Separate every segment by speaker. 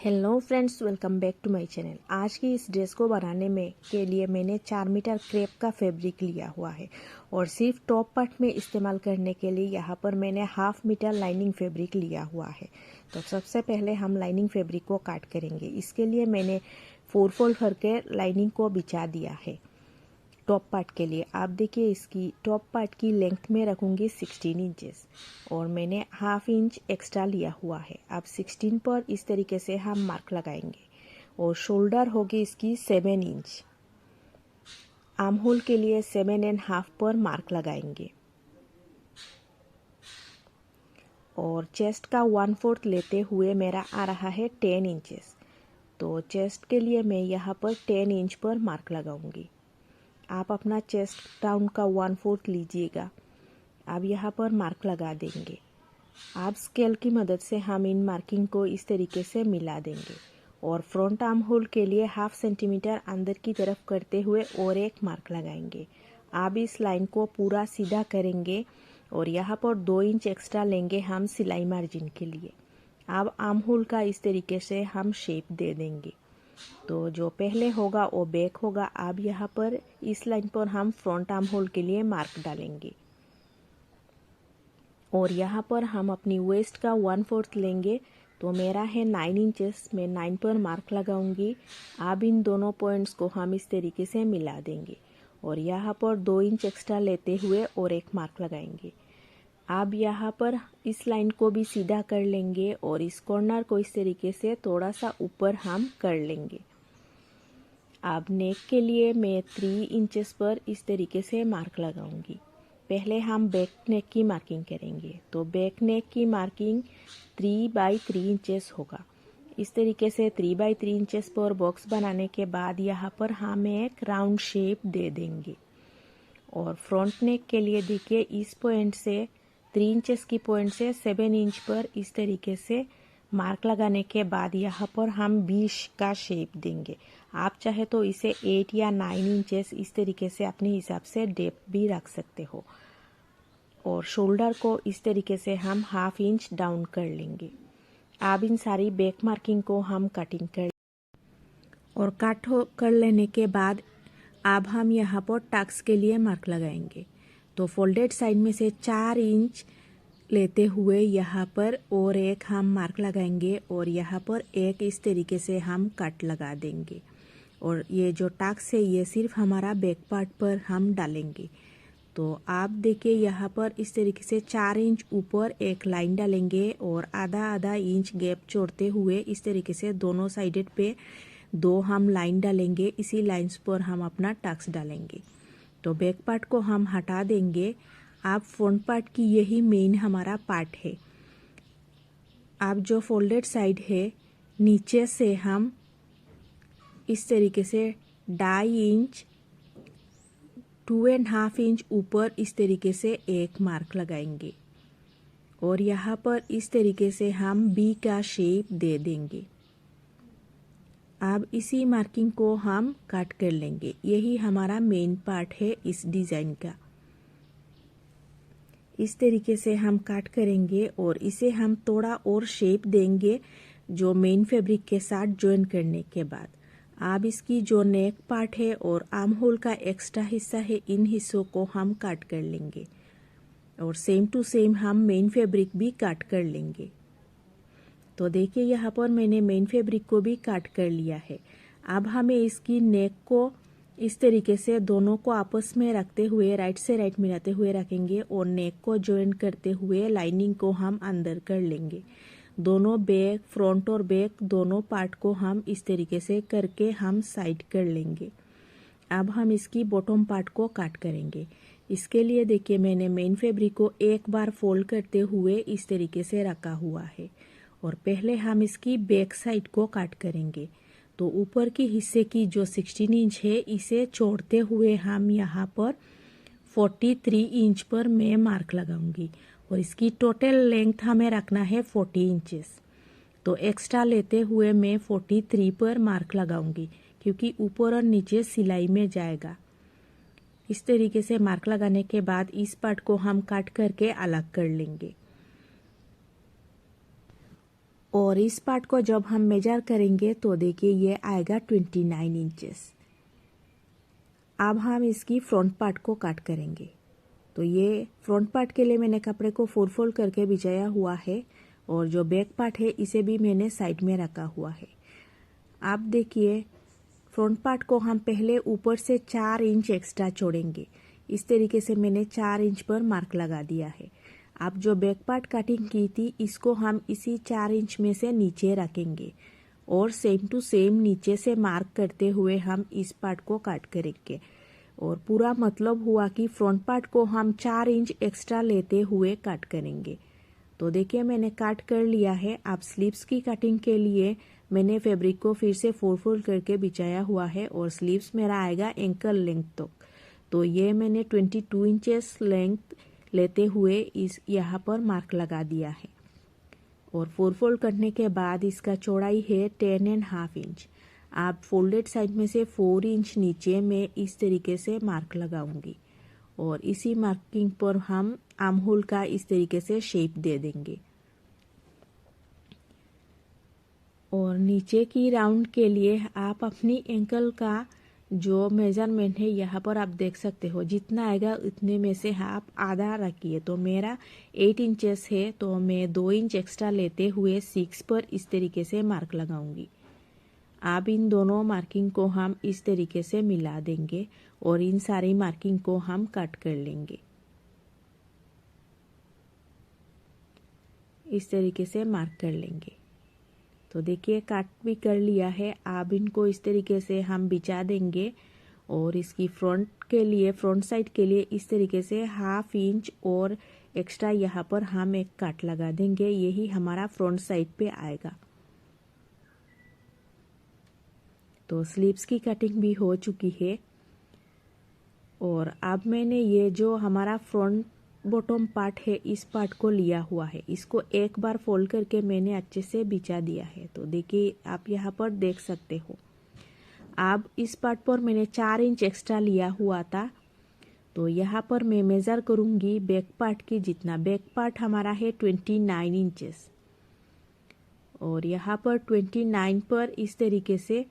Speaker 1: Hello friends, welcome back to my channel. आज की इस ड्रेस को बनाने में के लिए मैंने 4 मीटर क्रेप का फैब्रिक लिया हुआ है और सिर्फ टॉप पार्ट में इस्तेमाल करने के लिए यहाँ पर मैंने 1/2 मीटर लाइनिंग फैब्रिक लिया हुआ है। तो सबसे पहले हम लाइनिंग फैब्रिक को काट करेंगे। इसके लिए मैंने 4 फोल्ड करके लाइनिंग को बिछा दिया है। टॉप पार्ट के लिए आप देखिए, इसकी टॉप पार्ट की लेंथ में रखूंगी 16 इंचेस और मैंने 1/2 इंच एक्स्ट्रा लिया हुआ है। अब 16 पर इस तरीके से हम मार्क लगाएंगे और शोल्डर होगी इसकी 7 इंच। आर्म होल के लिए 7.5 पर मार्क लगाएंगे और चेस्ट का 1/4 लेते हुए मेरा आ रहा है 10 इंचेस। तो चेस्ट के लिए मैं यहाँ पर 10 इंच पर मार्क लगाऊंगी। आप अपना चेस्ट डाउन का 1/4 लीजिएगा। अब यहाँ पर मार्क लगा देंगे। आप स्केल की मदद से हम इन मार्किंग को इस तरीके से मिला देंगे और फ्रंट आर्म होल के लिए 1/2 सेंटीमीटर अंदर की तरफ करते हुए और एक मार्क लगाएंगे। आप इस लाइन को पूरा सीधा करेंगे और यहाँ पर 2 इंच एक्स्ट्रा लेंगे हम सिलाई मार्जिन के लिए। अब आर्म होल का इस तरीके से हम शेप दे देंगे। तो जो पहले होगा वो बैक होगा। अब यहाँ पर इस लाइन पर हम फ्रंट आर्म होल के लिए मार्क डालेंगे और यहाँ पर हम अपनी वेस्ट का 1/4 लेंगे। तो मेरा है 9 इंचेस, मैं 9 पर मार्क लगाऊंगी। अब इन दोनों पॉइंट्स को हम इस तरीके से मिला देंगे और यहाँ पर 2 इंच एक्स्ट्रा लेते हुए और एक मार्क लगाएंगे। अब यहाँ पर इस लाइन को भी सीधा कर लेंगे और इस कॉर्नर को इस तरीके से थोड़ा सा ऊपर हम कर लेंगे। अब नेक के लिए मैं 3 इंचेस पर इस तरीके से मार्क लगाऊंगी। पहले हम बैक नेक की मार्किंग करेंगे। तो बैक नेक की मार्किंग 3/3 इंचेस होगा। इस तरीके से 3/3 इंचेस पर बॉक्स बनाने के बाद यहाँ पर हम एक राउंड शेप दे देंगे और फ्रंट नेक के लिए देखिए, इस पॉइंट से 3 इंचेस की पॉइंट से 7 इंच पर इस तरीके से मार्क लगाने के बाद यहाँ पर हम 20 का शेप देंगे। आप चाहे तो इसे 8 या 9 इंचेस इस तरीके से अपने हिसाब से डेप्थ भी रख सकते हो और शोल्डर को इस तरीके से हम 1/2 इंच डाउन कर लेंगे। अब इन सारी बैक मार्किंग को हम कटिंग कर और कट कर लेने के बाद अब हम यहाँ पर टक्स के लिए मार्क लगाएंगे। तो फोल्डेड साइड में से 4 इंच लेते हुए यहाँ पर और एक हम मार्क लगाएंगे और यहाँ पर एक इस तरीके से हम कट लगा देंगे और ये जो टक्स है ये सिर्फ हमारा बैक पार्ट पर हम डालेंगे। तो आप देखिए, यहाँ पर इस तरीके से 4 इंच ऊपर एक लाइन डालेंगे और आधा इंच गैप छोड़ते हुए इस तरीके से दोनों साइडेड पे 2 हम लाइन डालेंगे। इसी लाइंस पर हम अपना टक्स डालेंगे। तो बैक पार्ट को हम हटा देंगे। अब फ्रंट पार्ट की यही मेन हमारा पार्ट है। अब जो फोल्डेड साइड है, नीचे से हम इस तरीके से 2.5 इंच 2.5 इंच ऊपर इस तरीके से एक मार्क लगाएंगे और यहाँ पर इस तरीके से हम बी का शेप दे देंगे। अब इसी मार्किंग को हम कट कर लेंगे। यही हमारा मेन पार्ट है इस डिज़ाइन का। इस तरीके से हम कट करेंगे और इसे हम थोड़ा और शेप देंगे जो मेन फैब्रिक के साथ जॉइन करने के बाद। अब इसकी जो नेक पार्ट है और आर्म होल का एक्स्ट्रा हिस्सा है, इन हिस्सों को हम कट कर लेंगे और सेम टू सेम हम मेन फैब्रिक भी कट कर लेंगे। तो देखिए, यहाँ पर मैंने मेन फैब्रिक को भी कट कर लिया है। अब हमें इसकी नेक को इस तरीके से दोनों को आपस में रखते हुए राइट से राइट मिलाते हुए रखेंगे और नेक को जॉइन करते हुए लाइनिंग को हम अंदर कर लेंगे। दोनों बैक, फ्रंट और बैक दोनों पार्ट को हम इस तरीके से करके हम साइड कर लेंगे। अब हम इसकी बॉटम पार्ट को कट करेंगे। इसके लिए देखिए, मैंने मेन फैब्रिक को एक बार फोल्ड करते हुए इस तरीके से रखा हुआ है और पहले हम इसकी बैक साइड को कट करेंगे। तो ऊपर की हिस्से की जो 16 इंच है, इसे छोड़ते हुए हम यहाँ पर 43 इंच पर मैं मार्क लगाऊंगी और इसकी टोटल लेंथ हमें रखना है 40 इंचेस। तो एक्स्ट्रा लेते हुए मैं 43 पर मार्क लगाऊंगी क्योंकि ऊपर और नीचे सिलाई में जाएगा। इस तरीके से मार्क लगाने के बाद इस पार्ट को हम कट करके अलग कर लेंगे। और इस पार्ट को जब हम मेजर करेंगे तो देखिए ये आएगा 29 इंचेस। अब हम इसकी फ्रंट पार्ट को काट करेंगे। तो ये फ्रंट पार्ट के लिए मैंने कपड़े को फोल्ड करके बिछाया हुआ है और जो बैक पार्ट है इसे भी मैंने साइड में रखा हुआ है। आप देखिए फ्रंट पार्ट को हम पहले ऊपर से 4 इंच एक्स्ट्रा छोड़ेंगे। इस तरीके से मैंने 4 इंच पर मार्क लगा दिया है। अब जो बैक पार्ट कटिंग की थी इसको हम इसी 4 इंच में से नीचे रखेंगे और सेम टू सेम नीचे से मार्क करते हुए हम इस पार्ट को काट करेंगे। और पूरा मतलब हुआ कि फ्रंट पार्ट को हम 4 इंच एक्स्ट्रा लेते हुए काट करेंगे। तो देखिए मैंने काट कर लिया है। अब स्लीव्स की कटिंग के लिए मैंने फैब्रिक को फिर से फोल्ड करके बिछाया हुआ है और स्लीव्स मेरा आएगा एंकल लेंथ तक। तो ये मैंने 22 इंचेस लेंथ लेते हुए इस यहाँ पर मार्क लगा दिया है और फोल्ड करने के बाद इसका चौड़ाई है 10.5 इंच। आप फोल्डेड साइड में से 4 इंच नीचे में इस तरीके से मार्क लगाऊंगी और इसी मार्किंग पर हम आर्म होल का इस तरीके से शेप दे देंगे। और नीचे की राउंड के लिए आप अपनी एंकल का जो मेजरमेंट है यहाँ पर आप देख सकते हो, जितना आएगा उतने में से आप आधा रखिए। तो मेरा 8 इंचेस है तो मैं 2 इंच एक्स्ट्रा लेते हुए 6 पर इस तरीके से मार्क लगाऊंगी। अब इन दोनों मार्किंग को हम इस तरीके से मिला देंगे और इन सारी मार्किंग को हम कट कर लेंगे। इस तरीके से मार्क कर लेंगे। तो देखिए काट भी कर लिया है। अब इनको इस तरीके से हम बिछा देंगे और इसकी फ्रंट साइड के लिए इस तरीके से 1/2 इंच और एक्स्ट्रा यहाँ पर हम एक काट लगा देंगे। यही हमारा फ्रंट साइड पे आएगा। तो स्लीव्स की कटिंग भी हो चुकी है और अब मैंने ये जो हमारा फ्रंट बॉटम पार्ट है इस पार्ट को लिया हुआ है, इसको एक बार फोल्ड करके मैंने अच्छे से बिछा दिया है। तो देखिए आप यहाँ पर देख सकते हो। अब इस पार्ट पर मैंने 4 इंच एक्स्ट्रा लिया हुआ था। तो यहाँ पर मैं मेजर करूँगी बैक पार्ट की जितना। बैक पार्ट हमारा है 29 इंचेस और यहाँ पर 29 पर इस तरीके से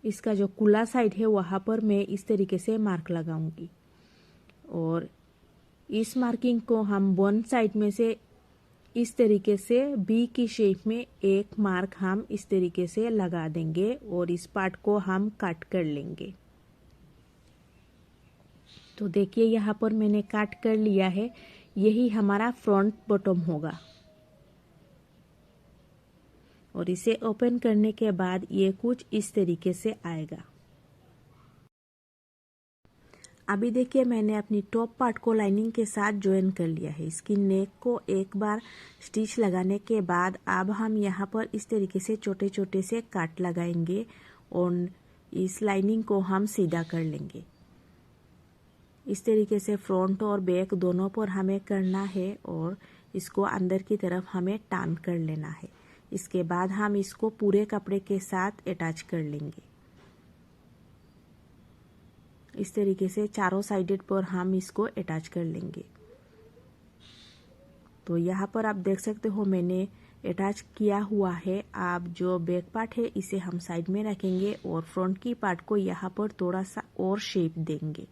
Speaker 1: इसका जो कुला साइड है वहाँ पर मैं इस तरीके से मार्क लगाऊंगी और इस मार्किंग को हम वन साइड में से इस तरीके से बी की शेप में एक मार्क हम इस तरीके से लगा देंगे और इस पार्ट को हम कट कर लेंगे। तो देखिए यहाँ पर मैंने कट कर लिया है। यही हमारा फ्रंट बॉटम होगा और इसे ओपन करने के बाद ये कुछ इस तरीके से आएगा। अभी देखिए मैंने अपनी टॉप पार्ट को लाइनिंग के साथ ज्वाइन कर लिया है। इसकी नेक को एक बार स्टिच लगाने के बाद अब हम यहाँ पर इस तरीके से छोटे छोटे से काट लगाएंगे और इस लाइनिंग को हम सीधा कर लेंगे। इस तरीके से फ्रंट और बैक दोनों पर हमें करना है और इसको अंदर की तरफ हमें टान कर लेना है। इसके बाद हम इसको पूरे कपड़े के साथ अटैच कर लेंगे। इस तरीके से चारों साइडेड पर हम इसको अटैच कर लेंगे। तो यहाँ पर आप देख सकते हो मैंने अटैच किया हुआ है। आप जो बैक पार्ट है इसे हम साइड में रखेंगे और फ्रंट की पार्ट को यहाँ पर थोड़ा सा और शेप देंगे।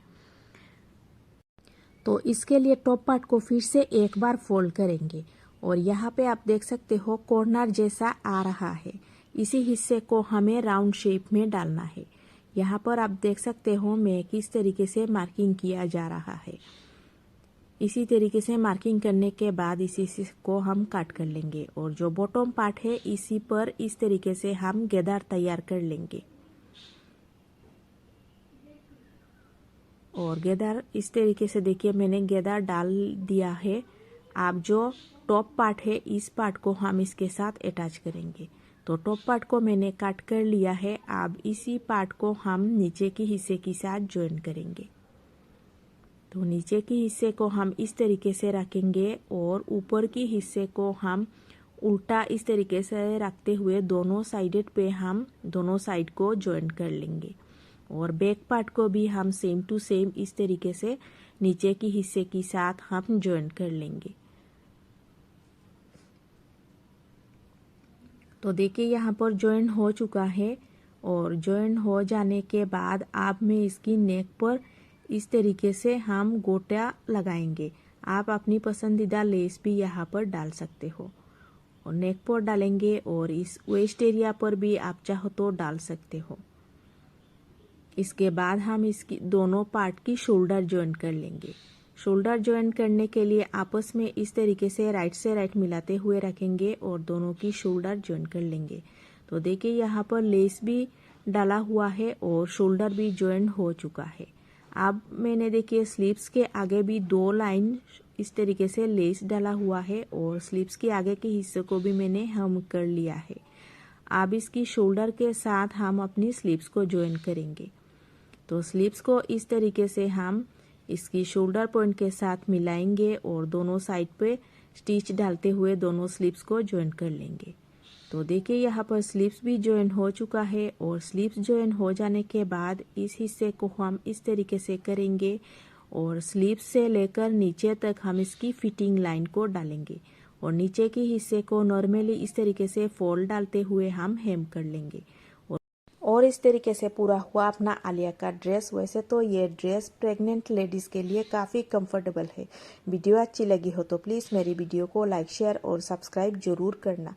Speaker 1: तो इसके लिए टॉप पार्ट को फिर से एक बार फोल्ड करेंगे और यहाँ पे आप देख सकते हो कॉर्नर जैसा आ रहा है। इसी हिस्से को हमें राउंड शेप में डालना है। यहाँ पर आप देख सकते हो मैं किस तरीके से मार्किंग किया जा रहा है। इसी तरीके से मार्किंग करने के बाद इसी को हम काट कर लेंगे और जो बॉटम पार्ट है इसी पर इस तरीके से हम गेदार तैयार कर लेंगे। और गेदार इस तरीके से देखिए मैंने गेदार डाल दिया है। आप जो टॉप पार्ट है इस पार्ट को हम इसके साथ अटैच करेंगे। तो टॉप पार्ट को मैंने काट कर लिया है। अब इसी पार्ट को हम नीचे के हिस्से के साथ ज्वाइन करेंगे। तो नीचे के हिस्से को हम इस तरीके से रखेंगे और ऊपर के हिस्से को हम उल्टा इस तरीके से रखते हुए दोनों साइडेड पे हम दोनों साइड को ज्वाइन कर लेंगे। और बैक पार्ट को भी हम सेम टू सेम इस तरीके से नीचे के हिस्से के साथ हम ज्वाइन कर लेंगे। तो देखिए यहाँ पर जॉइन हो चुका है और जॉइन हो जाने के बाद आप में इसकी नेक पर इस तरीके से हम गोटा लगाएंगे। आप अपनी पसंदीदा लेस भी यहाँ पर डाल सकते हो और नेक पर डालेंगे और इस वेस्ट एरिया पर भी आप चाहो तो डाल सकते हो। इसके बाद हम इसकी दोनों पार्ट की शोल्डर जॉइन कर लेंगे। शोल्डर जॉइन करने के लिए आपस में इस तरीके से राइट से राइट मिलाते हुए रखेंगे और दोनों की शोल्डर जॉइन कर लेंगे। तो देखिए यहाँ पर लेस भी डाला हुआ है और शोल्डर भी जॉइन हो चुका है। अब मैंने देखिए स्लीव्स के आगे भी 2 लाइन इस तरीके से लेस डाला हुआ है और स्लीव्स के आगे के हिस्से को भी मैंने हम कर लिया है। अब इसकी शोल्डर के साथ हम अपनी स्लीव्स को जॉइन करेंगे। तो स्लीव्स को इस तरीके से हम इसकी शोल्डर पॉइंट के साथ मिलाएंगे और दोनों साइड पे स्टिच डालते हुए दोनों स्लीव्स को जॉइन कर लेंगे। तो देखिए यहाँ पर स्लीव्स भी जॉइन हो चुका है और स्लीव्स जॉइन हो जाने के बाद इस हिस्से को हम इस तरीके से करेंगे और स्लीव्स से लेकर नीचे तक हम इसकी फिटिंग लाइन को डालेंगे और नीचे के हिस्से को नॉर्मली इस तरीके से फोल्ड डालते हुए हम हेम कर लेंगे और इस तरीके से पूरा हुआ अपना आलिया का ड्रेस। वैसे तो ये ड्रेस प्रेग्नेंट लेडीज़ के लिए काफ़ी कंफर्टेबल है। वीडियो अच्छी लगी हो तो प्लीज़ मेरी वीडियो को लाइक शेयर और सब्सक्राइब जरूर करना।